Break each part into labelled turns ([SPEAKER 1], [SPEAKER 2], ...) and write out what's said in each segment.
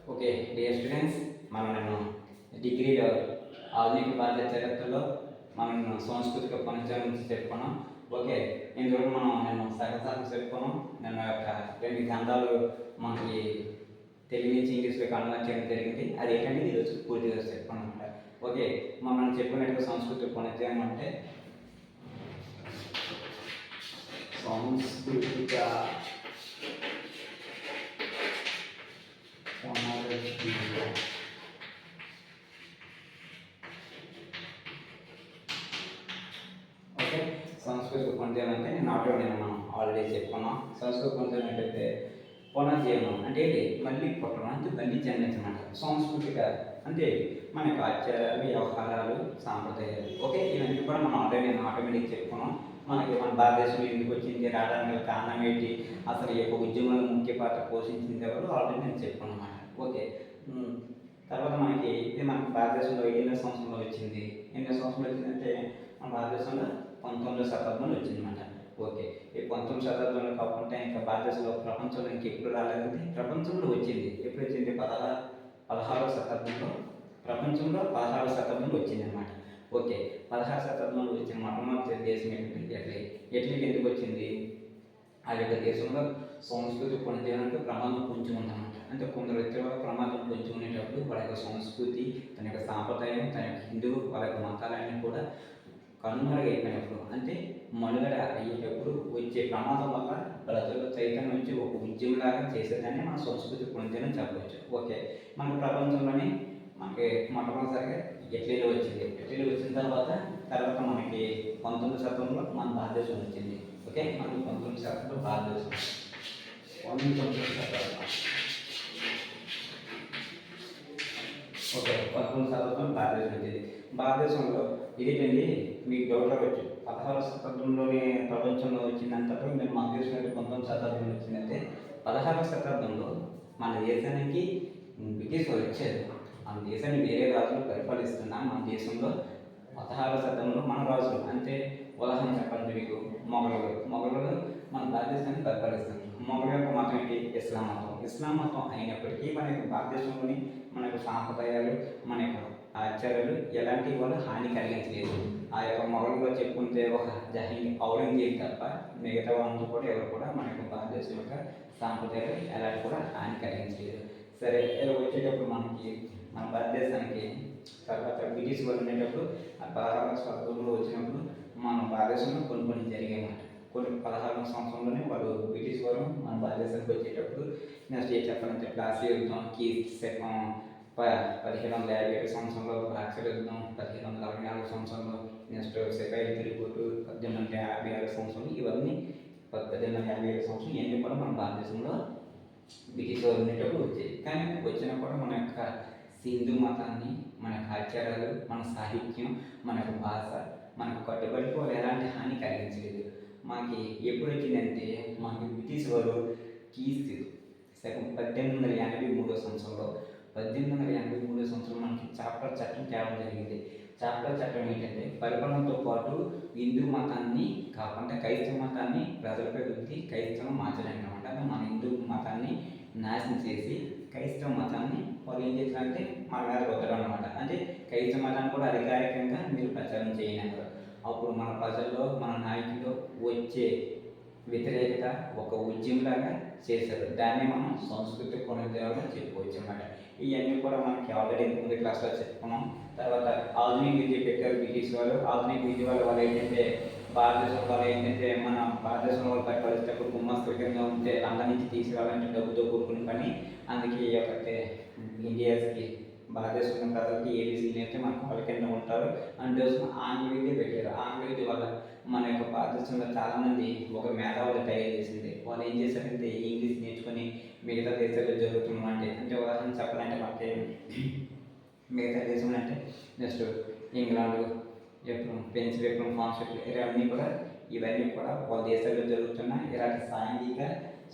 [SPEAKER 1] Okay dear students, నేను డిగ్రీలో ఆధునిక భారత చరిత్రలో మనం సాంస్కృతిక పునశ్చరణ గురించి చెప్పుకున్నాం. ఓకే, ఇందువరకు నేను సగం చెప్పుకున్నాం. నేను యొక్క 2 గ్రంథాలు మనకి తెలుగు నుంచి ఇంగ్లీష్లోకి అనువాదం చేయడం జరిగింది. అది ఏంటంటే ఈరోజు పూర్తిగా చెప్పుకున్నాం అనమాట. ఓకే, మనం చెప్పుకున్నట్టుగా సాంస్కృతిక పునశ్చరణ అంటే సాంస్కృతిక ఓకే, సంస్కృతిక పునర్జీవనం అంటే మనం ఆల్రెడీ చెప్పుకున్నాం. సంస్కృతిక పునర్జీవనం ఏంటంటే పునర్జీవనం అంటే మళ్ళీ పుట్టడం అంటే మళ్ళీ జన్మించమాట. సాంస్కృతిక అంటే మన యొక్క ఆచారాలు, వ్యవహారాలు, సాంప్రదాయాలు. ఓకే, ఇవన్నీ కూడా మనం ఆల్రెడీ ఆటోమేటిక్ చెప్పుకున్నాం. మనకి మన భారతదేశంలో ఎందుకు వచ్చింది, రావడానికి కారణం ఏంటి, అసలు ఈ యొక్క ఉద్యమంలో ముఖ్య పాత్ర పోషించింది ఎవరు ఆల్రెడీ నేను చెప్పుకున్నాను అన్నమాట. ఓకే, తర్వాత మనకి భారతదేశంలో ఎన్నో సంవత్సరంలో వచ్చింది. ఎన్నో సంవత్సరంలో వచ్చిందంటే మన భారతదేశంలో 19వ శతాబ్దంలో వచ్చిందన్నమాట. ఓకే, ఈ 19వ శతాబ్దంలో కాకుండా ఇంకా భారతదేశంలో ప్రపంచంలో ఇంకెప్పుడు రాలేదంటే ప్రపంచంలో వచ్చింది. ఎప్పుడు వచ్చింది? 16వ శతాబ్దంలో ప్రపంచంలో 16వ శతాబ్దంలో వచ్చింది అనమాట. ఓకే, 16వ శతాబ్దంలో వచ్చిన మొట్టమొదటి దేశం ఏంటంటే ఇటలీ. ఇటలీకి ఎందుకు వచ్చింది? ఆ యొక్క దేశంలో సంస్కృతి పునర్జీవనానికి ప్రమాదం కొంచెం ఉందన్నమాట. అంటే కొందరు వ్యక్తుల ప్రమాదం కొంచెం ఉండేటప్పుడు వాళ్ళ యొక్క సంస్కృతి, తన యొక్క సాంప్రదాయం, తన యొక్క హిందూ వాళ్ళ యొక్క మతాలన్నీ కూడా కనుమరుగైపోయినప్పుడు, అంటే మనుగడ అయ్యేటప్పుడు వచ్చే ప్రమాదం వల్ల ప్రజల్లో చైతన్యం వచ్చి ఒక ఉద్యమంలాగా చేసేదాన్ని మన సంస్కృతి పునర్జీవనం చెప్పవచ్చు. ఓకే, మనకు ప్రపంచంలోనే మనకి మొట్టమొదటిసారిగా ఇటలీలో వచ్చింది. ఇటలీలో వచ్చిన తర్వాత మనకి 19వ శతాబ్దంలో మన భారతదేశం వచ్చింది. ఓకే, మనకి 19వ శతాబ్దంలో భారతదేశం 19వ శతాబ్దం. ఓకే, 19వ శతాబ్దంలో భారతదేశం వచ్చింది. భారతదేశంలో ఇదేంటండి మీకు డౌట్ రావచ్చు, 16వ శతాబ్దంలోనే ప్రపంచంలో వచ్చిందంటే మీరు మన దేశం 19వ శతాబ్దంలో వచ్చిందంటే 16వ శతాబ్దంలో మన దేశానికి బ్రిటిష్ వాళ్ళు వచ్చారు. మన దేశాన్ని వేరే రాజులు పరిపాలిస్తున్నా మన దేశంలో 16వ శతాబ్దంలో మన రాజులు, అంటే ఉదాహరణ చెప్పండి మీకు, మొఘలులు మన భారతదేశాన్ని పరిపాలిస్తున్నారు. మొఘలు యొక్క మతం ఏంటి? ఇస్లాం మతం. ఇస్లాం మతం అయినప్పటికీ మన యొక్క భారతదేశంలోని మన యొక్క సాంప్రదాయాలు, మన యొక్క ఆచారాలు ఎలాంటి కూడా హాని కలిగించలేదు. ఆ యొక్క మొఘలుగా చెప్పుకుంటే ఒక ఔరంగజేబు తప్ప మిగతా వాళ్ళంతా కూడా ఎవరు కూడా మన యొక్క భారతదేశం యొక్క సాంప్రదాయాలు ఎలాంటి కూడా హాని కలిగించలేదు. సరే, ఇలా వచ్చేటప్పుడు మన భారతదేశానికి తర్వాత బ్రిటిష్ వాళ్ళు ఉండేటప్పుడు 16వ శతాబ్దంలో వచ్చినప్పుడు మన భారతదేశంలో కొన్ని జరిగాయన్నమాట. 16వ సంవత్సరంలోనే వాళ్ళు బ్రిటిష్ వారు మన భారతదేశానికి వచ్చేటప్పుడు నెక్స్ట్ ఏం చెప్పాలంటే ప్లాసీ యుద్ధం, 1757 సంవత్సరంలో బాక్సర్ యుద్ధం, 1764 సంవత్సరంలో నెక్స్ట్ సెకాయి తిరుగుబాటు, 1856 సంవత్సరంలో, ఇవన్నీ 1857 సంవత్సరం ఇవన్నీ కూడా మన భారతదేశంలో బ్రిటిష్ వారు ఉండేటప్పుడు వచ్చాయి. కానీ వచ్చినా కూడా మన యొక్క హిందూ మతాన్ని, మన యొక్క ఆచారాలు, మన సాహిత్యం, మన యొక్క భాష మనకు కట్టుబడికి వాళ్ళు ఎలాంటి హాని కలిగించలేదు. మనకి ఎప్పుడు వచ్చిందంటే మనకి బ్రిటిష్ వారు క్రీస్తు 1883 సంవత్సరంలో 1883 సంవత్సరంలో మనకి చాప్టర్ చట్టం తేవడం జరిగింది. చాప్టర్ చట్టం ఏంటంటే పరిపాలనతో పాటు హిందూ మతాన్ని కాకుండా క్రైస్తవ మతాన్ని ప్రజలపై రుద్ది క్రైస్తవం మార్చడానికి అనమాట. మన హిందూ మతాన్ని నాశనం చేసి క్రైస్తవ మతాన్ని వాళ్ళు ఏం చేశారంటే మన మీద రుద్దడం అనమాట. అంటే క్రైస్తవ మతాన్ని కూడా అధికారికంగా మీరు ప్రచారం చేయనన్నారు. అప్పుడు మన ప్రజల్లో, మన నాయకులు వచ్చే వ్యతిరేకత ఒక ఉద్యమంలాగా చేశారు. దాన్ని మనం సంస్కృతి పునరుద్ధరణ చెప్పుకోవచ్చు అన్నమాట. ఇవన్నీ కూడా మనకి ఆల్రెడీ ముందు క్లాస్లో చెప్పుకున్నాం. తర్వాత ఆధునిక విద్య పెట్టారు బ్రిటిష్ వాళ్ళు. ఆధునిక విద్య వాళ్ళు ఏంటంటే భారతదేశం వాళ్ళు ఏంటంటే మన భారతదేశం వాళ్ళు పరిపాలిస్తేటప్పుడు గుమ్మస్తకంగా ఉంటే లండన్ నుంచి తీసుకురావాలంటే డబ్బుతో కూడుకుని పని. అందుకే ఈ యొక్క ఇండియాకి భారతదేశంలో ప్రజలకి ఏబీసీ అయితే మనకు వాళ్ళ కింద ఉంటారు. అందుకోసం ఆంగ్ల విద్య పెట్టారు. ఆంగ్ల విద్య వల్ల మన యొక్క భారతదేశంలో చాలామంది ఒక మేధావులు తయారు చేసింది. వాళ్ళు ఏం చేశారంటే ఇంగ్లీష్ నేర్చుకొని మిగతా దేశాల్లో జరుగుతున్నామంటే, అంటే ఉదాహరణ చెప్పాలంటే మనకి మిగతా దేశంలో అంటే నెక్స్ట్ ఇంగ్లాండ్ ఫ్రెంచ్ విప్లవం, ఫ్రాన్స్ విప్లవం, ఇవన్నీ కూడా వాళ్ళ దేశాల్లో జరుగుతున్న ఇలాంటి సాంఘిక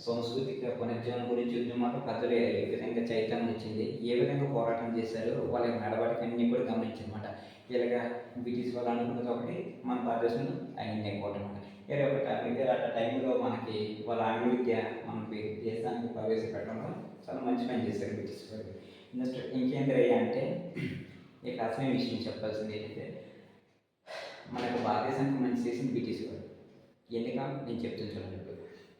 [SPEAKER 1] సాంస్కృతిక పునర్జీవనం గురించి ఉద్యమాలు ప్రజలు ఏ విధంగా చైతన్యం వచ్చింది, ఏ విధంగా పోరాటం చేశారు, వాళ్ళ నడవడిక అన్నీ కూడా గమనించనమాట. ఇలాగా బ్రిటిష్ వాళ్ళు అనుకున్నది ఒకటి, మన భారతదేశంలో అయింది ఇంకోటి అనమాట. 21 ఆ టైంలో మనకి వాళ్ళ ఆంగ్ల విద్య మనకి దేశానికి ప్రవేశపెట్టడంలో చాలా మంచి పని చేశారు బ్రిటిష్ వాళ్ళు. నెక్స్ట్ ఇంకేంద్రయ్య అంటే ఇక్కడ అసలైన విషయం చెప్పాల్సింది ఏంటంటే మన యొక్క భారతదేశానికి మంచి చేసింది బ్రిటిష్ వాళ్ళు. ఎందుక నేను చెప్తాను చూడండి. ఇప్పుడు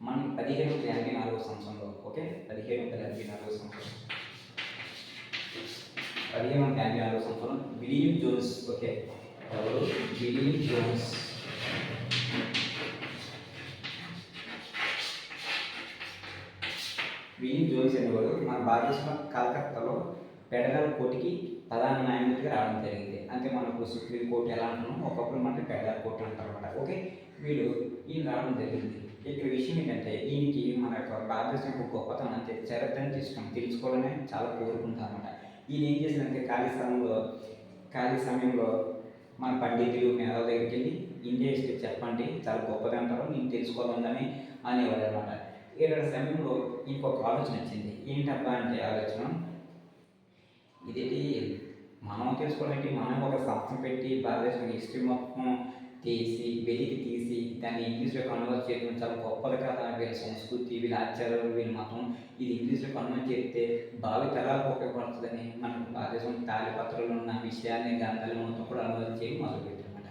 [SPEAKER 1] మనకి 1784 సంవత్సరంలో, ఓకే, 1784 సంవత్సరం 1784 సంవత్సరం విలియం జోన్స్, ఓకే, ఎవరు? William Jones. విలియం జోన్స్ అనేవాడు మన భారతదేశంలో కలకత్తాలో ఫెడరల్ కోర్టుకి ప్రధాన న్యాయమూర్తిగా రావడం జరిగింది. అంటే మనకు సుప్రీం కోర్టు ఎలా అంటున్నాం, ఒకప్పుడు మనకి ఫెడరల్ కోర్టు అంటారు అనమాట. ఓకే, వీడు ఈయన రావడం జరిగింది. ఇక్కడ విషయం ఏంటంటే ఈయనకి మన యొక్క భారతదేశం యొక్క గొప్పతనం అంటే చరిత్రను తెలుసుకోవాలని చాలా కోరుకుంటారు అనమాట. ఈయన ఏం చేసిందంటే ఖాళీ సమయంలో మన పండితులు మేధావుల దగ్గరికి వెళ్ళి ఇండియా హిస్టరీ చెప్పండి, చాలా గొప్పది అంటారు, నేను తెలుసుకోవాలని అనేవాడు అనమాట. ఇలాంటి సమయంలో ఇంకొక ఆలోచన వచ్చింది. ఏంటబ్బా అంటే ఆలోచన ఇదేంటి, మనం తెలుసుకోవాలంటే మనం ఒక సంస్థ పెట్టి భారతదేశం హిస్టరీ మొత్తం వెలికి తీసి దాన్ని ఇంగ్లీష్లో కన్వర్ట్ చేయడం చాలా గొప్పది కదా. వీళ్ళ సంస్కృతి, వీళ్ళ ఆచారాలు, వీళ్ళ మతం ఇది ఇంగ్లీష్లో కన్వర్ట్ చేస్తే భావి తరాలకు ఉపయోగపడుతుందని మనకు భారతదేశం తాళిపత్రాలు ఉన్న విషయాన్ని గ్రంథాలు మొత్తం కూడా అనువాదం చేయడం మొదలుపెట్టారన్నమాట.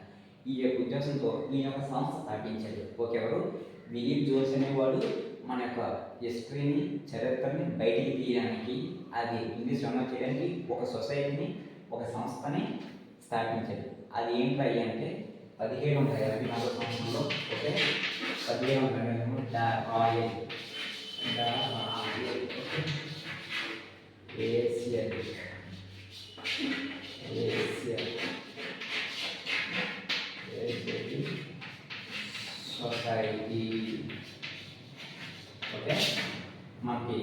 [SPEAKER 1] ఈ యొక్క ఉద్దేశంతో ఈ యొక్క సంస్థ స్థాపించాడు. ఓకెవరు? విలియం జోన్స్ అనేవాడు మన యొక్క హిస్టరీని, చరిత్రని బయటికి తీయడానికి, అది ఇంగ్లీష్ కన్వర్ట్ చేయడానికి ఒక సొసైటీని, ఒక సంస్థని స్థాపించాడు. అది ఏంటి అంటే 1784 సంవత్సరంలో, okay, 1784 the royal society, okay, మనకి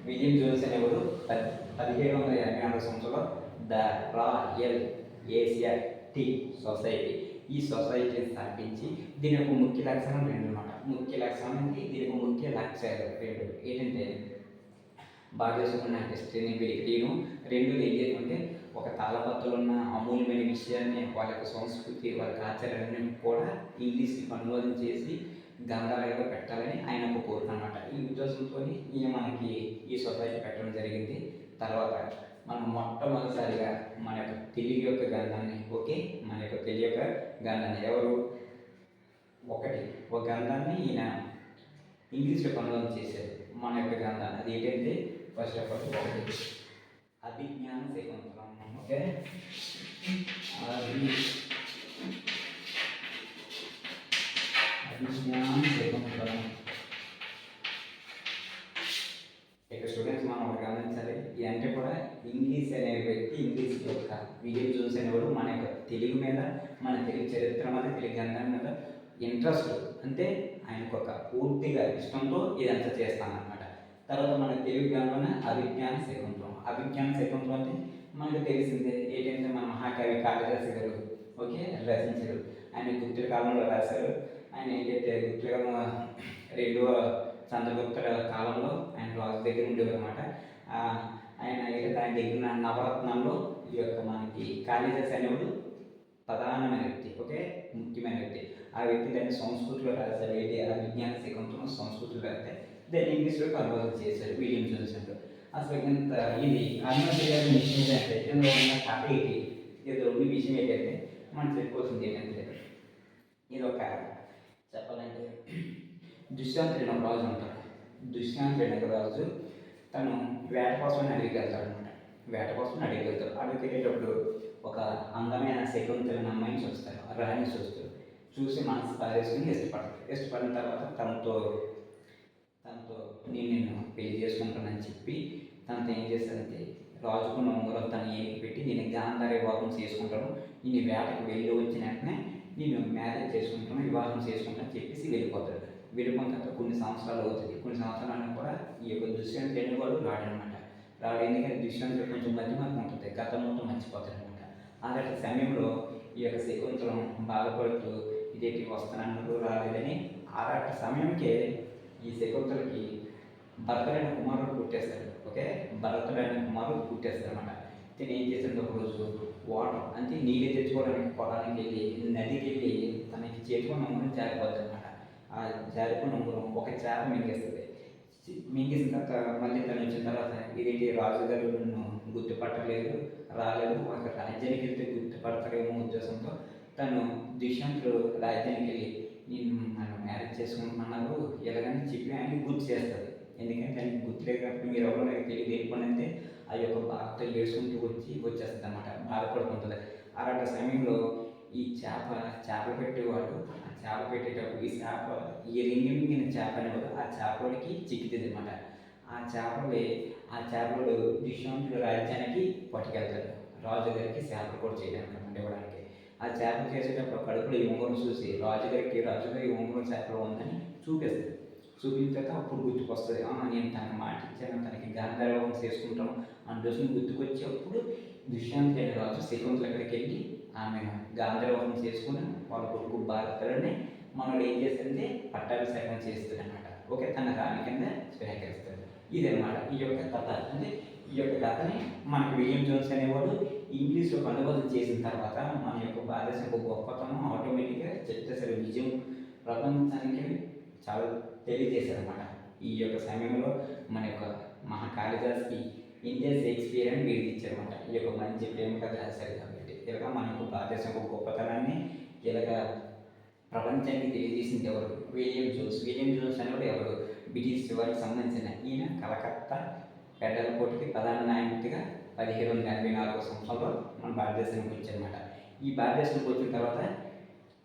[SPEAKER 1] విలియం జోన్స్ అనేవాడు 1784 సంవత్సరంలో ద రాయల్ ఏషియాటిక్ సొసైటీ, ఈ సొసైటీని స్థాపించి దీని యొక్క ముఖ్య లక్షణం 2 అన్నమాట. ముఖ్య లక్షణం ఏంటి? దీని యొక్క ముఖ్య లక్ష్యాలు 2 ఏంటంటే భారతదేశంలో ఉన్న హిస్టరీని వెలికితీయడం, 2 ఏం చేయాలంటే ఒక తాళపత్రులు ఉన్న అమూల్యమైన విషయాన్ని, వాళ్ళ యొక్క సంస్కృతి, వాళ్ళ ఆచారాన్ని కూడా ఇంగ్లీష్కి అనువాదం చేసి గ్రంథాలయంలో పెట్టాలని ఆయన ఒక కోరిక అనమాట. ఈ ఉద్దేశంతో మనకి ఈ సొసైటీ పెట్టడం జరిగింది. తర్వాత మనం మొట్టమొదటిసారిగా మన యొక్క తెలుగు యొక్క గ్రంథాన్ని, ఓకే, మన యొక్క తెలుగు యొక్క గ్రంథాన్ని ఎవరు ఒక గ్రంథాన్ని ఈయన ఇంగ్లీష్లో అనువాదం చేశారు. మన యొక్క గ్రంథాన్ని అది ఏంటంటే ఫస్ట్ ఆఫ్ ఆల్ ఒకటి అభిజ్ఞాన శాకుంతలం, ఓకే, అభిజ్ఞాన శాకుంతలం. ఇక్కడ స్టూడెంట్స్ మనం ఒకటి గమనించాలి, ఇదంటే కూడా ఇంగ్లీష్ అనే వ్యక్తి, ఇంగ్లీష్ యొక్క విలియం జోన్స్ అనేవాడు మన యొక్క తెలుగు మీద, మన తెలుగు చరిత్ర మీద, తెలుగు గ్రంథం మీద ఇంట్రెస్ట్, అంటే ఆయనకు ఒక పూర్తిగా ఇష్టంతో ఇదంతా చేస్తానన్నమాట. తర్వాత మన తెలుగు గ్రంథంలో అభిజ్ఞాన శాకుంతలం. అభిజ్ఞాన శాకుంతలం అంటే మనకు తెలిసిందే ఏంటంటే మన మహాకవి కాళిదాసు గారు, ఓకే, రచించారు. ఆయన గుప్తుల కాలంలో రాశారు. ఆయన ఏంటంటే గుప్తుల కాలం 2వ చంద్రగుప్త కాలంలో ఆయన రాజు దగ్గర ఉండేవారు అనమాట. ఆయన అయితే దాని దగ్గర నవరత్నాల్లో ఈ యొక్క మనకి కాళిదాసు అనేవాడు ప్రధానమైన వ్యక్తి, ఓకే, ముఖ్యమైన వ్యక్తి. ఆ వ్యక్తి దాన్ని సంస్కృతిలో రాశారు. ఏంటి? ఆ విజ్ఞాన శాకుంతలం సంస్కృతిలో రాస్తే దాన్ని ఇంగ్లీష్లోకి అనువాదం చేశారు విలియం జోన్స్. అసలు ఇంత ఇది అనువాదం చేయాల్సిన విషయం ఏంటంటే ఇందులో ఉన్న కథ ఏంటి, ఏదో ఉన్న విషయం ఏంటంటే మనం చెప్పుకోవాల్సింది ఏంటంటే ఇది ఒక చెప్పాలంటే దుష్యంతుడు ఒక రాజు ఉంటాడు. దుష్యంతుడు రాజు తను వేట కోసం అడవికి వెళ్తాడు అనమాట. వేట కోసం అడవికి వెళ్తాడు. అడవికి వెళ్ళేటప్పుడు ఒక అందమైన శకుంతలని అమ్మాయిని చూస్తారు, రాణిని చూస్తారు. చూసి మనసు పారేసుకుని ఇష్టపడిన తర్వాత తనతో నేను పెళ్లి చేసుకుంటానని చెప్పి తనతో ఏం చేస్తానంటే రాజుకున్న ఉంగరం తను ఏనికి పెట్టి నేను గాంధారి వివాహం చేసుకుంటాను, నేను వేటకు వెళ్ళి వచ్చిన వెంటనే నేను మ్యారేజ్ చేసుకుంటాను, వివాహం చేసుకుంటాను చెప్పేసి వెళ్ళిపోతాడు. వెళ్ళిపోయిన తర్వాత కొన్ని సంవత్సరాలు అవుతుంది. కొన్ని సంవత్సరాలను కూడా ఈ యొక్క దుష్యంతుడు వాడు రాడనమాట. రాడు ఎందుకంటే దుష్యంతుడు కొంచెం మధ్యమర్పం ఉంటుంది, గతం మొత్తం మర్చిపోతాడు అనమాట. అలాంటి సమయంలో ఈ యొక్క శకుంతలం బాధపడుతూ ఇదేంటి వస్తున్నాను రాలేదని అలాంటి సమయంకే ఈ శకుంతలకి భరతుడైన కుమారుడు పుట్టేస్తాడు, ఓకే, భరతుడైన కుమారుడు పుట్టేస్తాడు అనమాట. నేను ఏం చేశాడు, ఒకరోజు వాటర్ అంటే నీళ్ళు తెచ్చుకోవడానికి పొలానికి వెళ్ళి నదికి వెళ్ళి తనకి చేతుకొని నమ్మని జారిపోద్ది అనమాట. ఆ జారిపోయిన ఉంగరం ఒక చేప మింగేస్తుంది. మింగేసిన తర్వాత మళ్ళీ తను వచ్చిన తర్వాత ఇదేంటి రాజుగారు నన్ను గుర్తుపట్టలేదు, రాలేదు, ఒక రాజ్యానికి వెళ్తే గుర్తుపడతారేమో ఉద్దేశంతో తను దుష్యంతుడు రాజ్యానికి వెళ్ళి నేను మనం మ్యారేజ్ చేసుకుంటున్నాను ఎలాగని చెప్పి ఆయనకి గుర్తు చేస్తుంది. ఎందుకంటే ఆయనకి గుర్తులేదు కాబట్టి మీరు ఎవరో నాకు తెలియదు వెళ్ళిపోయినంటే ఆ యొక్క బాధతో ఏడుచుకుంటూ వచ్చేస్తుంది అనమాట, బాధపడుకుంటుంది. అలాంటి సమయంలో ఈ చేపలు పెట్టేవాడు ఆ చేప పెట్టేటప్పుడు ఈ రింగి మింగిన చేప అనేవాడు ఆ చేపలకి చిక్కుతుంది అనమాట. ఆ చేపలు దుష్యంతుడు రాజ్యానికి పట్టుకెళ్తాడు, రాజుగారికి చేపలు కూడా చేయడానికి అనమాట ఇవ్వడానికి. ఆ చేపలు చేసేటప్పుడు కడుపులో ఈ ఉంగరం చూసి రాజుగారు ఈ ఉంగరం చేపలు ఉందని చూపిస్తుంది. చూపించిన తర్వాత అప్పుడు గుర్తుకొస్తుంది, నేను తనకి మాట ఇచ్చాను, తనకి గాంధర్వం చేసుకుంటాను అని రోజున గుర్తుకొచ్చి అప్పుడు దుష్యంతుడైన రాజు శకుంతల అక్కడికి వెళ్ళి ఆమెను గాంధర్వం చేసుకుని వాళ్ళ కొడుకు భారతులని మనోడు ఏం చేస్తుంది పట్టాభిషేకం చేస్తుంది అనమాట. ఓకే, తన రాణి కింద స్వీకరిస్తాడు. ఇదనమాట ఈ యొక్క కథ. అంటే ఈ యొక్క కథని మనకి విలియం జోన్స్ అనేవాడు ఇంగ్లీష్లో అనువాదం చేసిన తర్వాత మన యొక్క భారతదేశం యొక్క గొప్పతనం ఆటోమేటిక్గా చిత్తసరి విజయం ప్రపంచానికి చాలా తెలియజేశారనమాట. ఈ యొక్క సమయంలో మన యొక్క మహాకాళిదాస్కి ఇండియా షేక్స్పియర్ అని బిరుదు ఇచ్చారనమాట. ఈ యొక్క మంచి ప్రేమ కథ రాశారు కాబట్టి ఇలాగ మన యొక్క భారతదేశం యొక్క గొప్పతనాన్ని ఇలాగ ప్రపంచానికి తెలియజేసింది ఎవరు? విలియం జోన్స్ అనేవాడు ఎవరు? బ్రిటిష్ వారికి సంబంధించిన ఈయన కలకత్తా ఫెడరల్ కోర్టుకి ప్రధాన న్యాయమూర్తిగా 1784 సంవత్సరంలో మన భారతదేశానికి వచ్చారనమాట. ఈ భారతదేశానికి వచ్చిన తర్వాత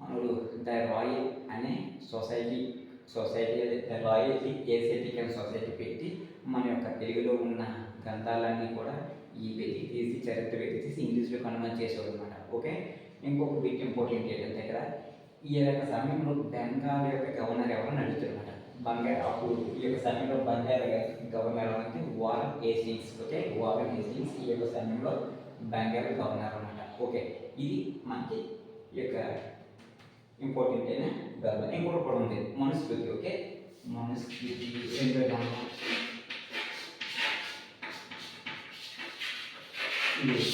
[SPEAKER 1] మనడు ద రాయల్ అనే సొసైటీ ద రాయల్ ఏసియాటికల్ సొసైటీ పెట్టి మన యొక్క తెలుగులో ఉన్న గ్రంథాలన్నీ కూడా ఈ వెతికి తీసి చరిత్ర వెతికి ఇంగ్లీష్లో కనుమతి చేసేవాడు అనమాట. ఓకే, ఇంకొక బిట్ ఇంపార్టెంట్ ఏంటంటే ఇక్కడ ఈ యొక్క సమయంలో బెంగాల్ యొక్క గవర్నర్ ఎవరో అడుగుతారనమాట. అప్పుడు ఈ యొక్క సమయంలో బంగారు గవర్నర్ అంటే Warren Hastings. Okay, Warren Hastings ఈ యొక్క సమయంలో బెంగాల్ గవర్నర్ అనమాట. ఓకే, ఇది మనకి ఈ యొక్క ఇంపార్టెంట్ అయిన గవర్నర్. ఇంకోటి కూడా ఉంది మనుస్మృతి. ఓకే, మనుస్మృతి రెండో గ్రంథం ఇది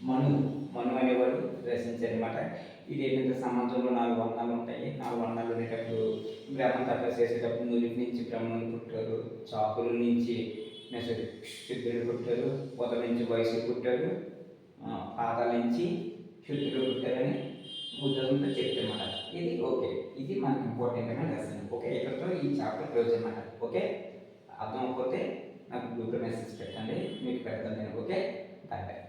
[SPEAKER 1] మను అనేవాడు రచించారనమాట. ఇది ఏంటంటే సమాజంలో 4 వర్ణాలు ఉంటాయి. 4 వర్ణాలు ఉండేటప్పుడు బ్రహ్మ తపస్సు చేసేటప్పుడు నులిపి నుంచి బ్రహ్మను పుట్టారు, చాకుల నుంచి శుద్ధులు పుట్టారు, పొద నుంచి వయసు పుట్టారు, పాదాల నుంచి శుద్ధులు పుట్టారని ఉద్యోగంతో చెప్తారన్నమాట. ఇది ఓకే, ఇది మనకి ఇంపార్టెంట్ అయిన లెసన్. ఓకే, ఇక్కడతో ఈ చాప్టర్ క్లోజ్ అనమాట. ఓకే, అర్థం అవ్వకపోతే నాకు గ్రూప్లో మెసేజ్ పెట్టండి, మీకు పెడతాను నేను. Okay, bye bye.